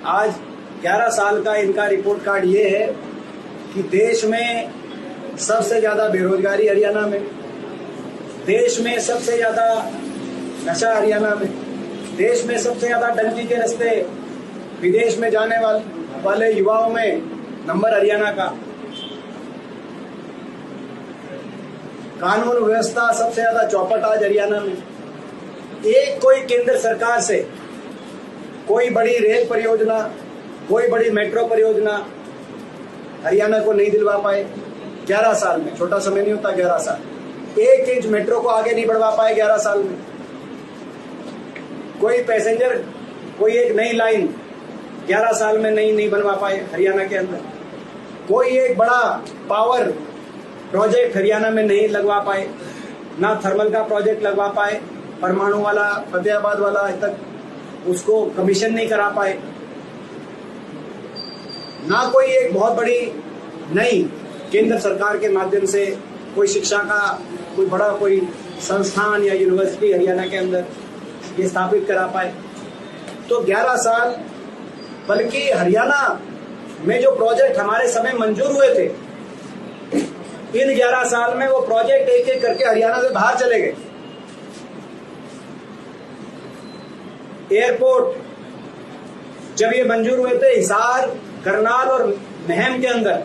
आज 11 साल का इनका रिपोर्ट कार्ड ये है कि देश में सबसे ज्यादा बेरोजगारी हरियाणा में, देश में सबसे ज्यादा नशा हरियाणा में, देश में सबसे ज्यादा डंकी के रास्ते विदेश में जाने वाले युवाओं में नंबर हरियाणा का, कानून व्यवस्था सबसे ज्यादा चौपट आज हरियाणा में। एक कोई केंद्र सरकार से कोई बड़ी रेल परियोजना, कोई बड़ी मेट्रो परियोजना हरियाणा को नहीं दिलवा पाए 11 साल में। छोटा समय नहीं होता 11 साल। 1 इंच मेट्रो को आगे नहीं बढ़वा पाए 11 साल में। कोई पैसेंजर, कोई एक नई लाइन 11 साल में नहीं बनवा पाए हरियाणा के अंदर। कोई एक बड़ा पावर प्रोजेक्ट हरियाणा में नहीं लगवा पाए, ना थर्मल का प्रोजेक्ट लगवा पाए, परमाणु वाला फतेहाबाद वाला आज तक उसको कमीशन नहीं करा पाए, ना कोई एक बहुत बड़ी नई केंद्र सरकार के माध्यम से कोई शिक्षा का कोई बड़ा कोई संस्थान या यूनिवर्सिटी हरियाणा के अंदर ये स्थापित करा पाए। तो 11 साल, बल्कि हरियाणा में जो प्रोजेक्ट हमारे समय मंजूर हुए थे, इन 11 साल में वो प्रोजेक्ट एक एक करके हरियाणा से बाहर चले गए। एयरपोर्ट जब ये मंजूर हुए थे हिसार, करनाल और महम के अंदर,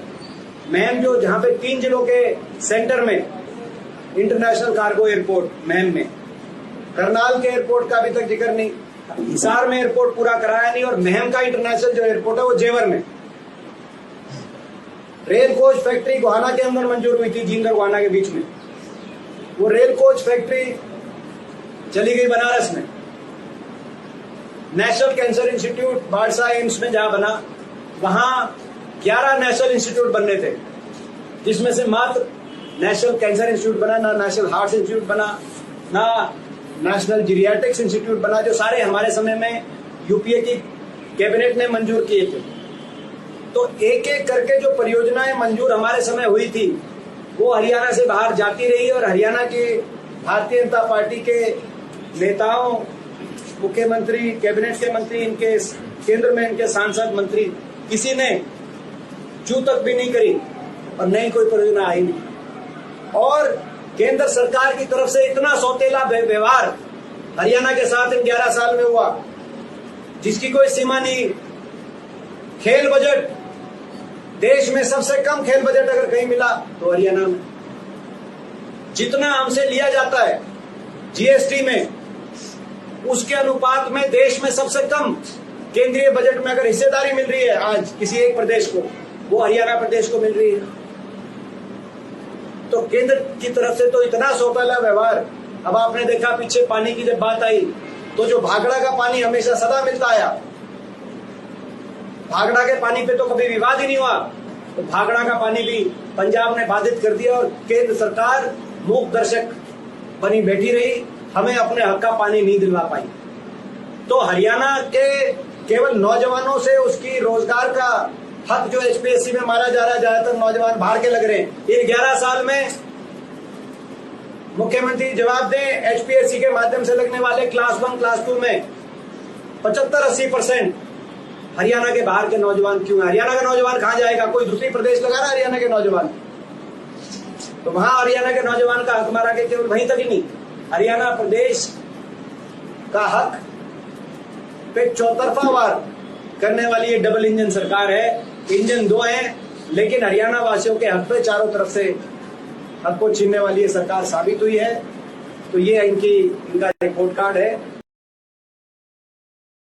महम जो जहां पे 3 जिलों के सेंटर में इंटरनेशनल कार्गो एयरपोर्ट महम में, करनाल के एयरपोर्ट का अभी तक जिक्र नहीं, हिसार में एयरपोर्ट पूरा कराया नहीं, और महम का इंटरनेशनल जो एयरपोर्ट है वो जेवर में। रेल कोच फैक्ट्री गोहाना के अंदर मंजूर हुई थी, जींदर गोहाना के बीच में, वो रेल कोच फैक्ट्री चली गई बनारस में। National cancer institute Badsa AIIMS में जहां बना, वहां 11 नेशनल इंस्टीट्यूट बनने थे, जिसमें से मात्र नेशनल कैंसर इंस्टीट्यूट बना, ना नेशनल हार्ट इंस्टीट्यूट बना, ना नेशनल जीरियाट्रिक्स इंस्टीट्यूट बना, जो सारे हमारे समय में यूपीए की कैबिनेट ने मंजूर किए थे। तो एक एक करके जो परियोजनाएं मंजूर हमारे समय हुई थी वो हरियाणा से बाहर जाती रही, और हरियाणा के भारतीय जनता पार्टी के नेताओं, मुख्यमंत्री, कैबिनेट के मंत्री, इनके केंद्र में इनके सांसद मंत्री, किसी ने चू तक भी नहीं करी और नई कोई परियोजना आई नहीं। और केंद्र सरकार की तरफ से इतना सौतेला व्यवहार हरियाणा के साथ इन 11 साल में हुआ जिसकी कोई सीमा नहीं। खेल बजट, देश में सबसे कम खेल बजट अगर कहीं मिला तो हरियाणा में। जितना हमसे लिया जाता है जीएसटी में, उसके अनुपात में देश में सबसे कम केंद्रीय बजट में अगर हिस्सेदारी मिल रही है आज किसी एक प्रदेश को, वो हरियाणा प्रदेश को मिल रही है। तो केंद्र की तरफ से तो इतना सौतेला व्यवहार। अब आपने देखा पीछे पानी की जब बात आई तो जो भाखड़ा का पानी हमेशा सदा मिलता आया, भाखड़ा के पानी पे तो कभी विवाद ही नहीं हुआ, तो भाखड़ा का पानी भी पंजाब ने बाधित कर दिया और केंद्र सरकार मूक दर्शक बनी बैठी रही, हमें अपने हक का पानी नहीं दिलवा पाई। तो हरियाणा के केवल नौजवानों से उसकी रोजगार का हक जो एचपीएससी में मारा जा रहा है, ज्यादातर नौजवान बाहर के लग रहे हैं। इन 11 साल में मुख्यमंत्री जवाब दें, एचपीएससी के माध्यम से लगने वाले क्लास 1, क्लास 2 में 75-80% हरियाणा के बाहर के नौजवान क्यों है? हरियाणा का नौजवान कहां जाएगा? कोई दूसरी प्रदेश लगा रहा है हरियाणा के नौजवान, तो वहां हरियाणा के नौजवान का हक मारा के केवल वहीं तक ही नहीं, हरियाणा प्रदेश का हक पे चौतरफा वार करने वाली ये डबल इंजन सरकार है। इंजन 2 हैं, लेकिन हरियाणा वासियों के हक पे चारों तरफ से हक को छीनने वाली ये सरकार साबित हुई है। तो ये इनका रिपोर्ट कार्ड है।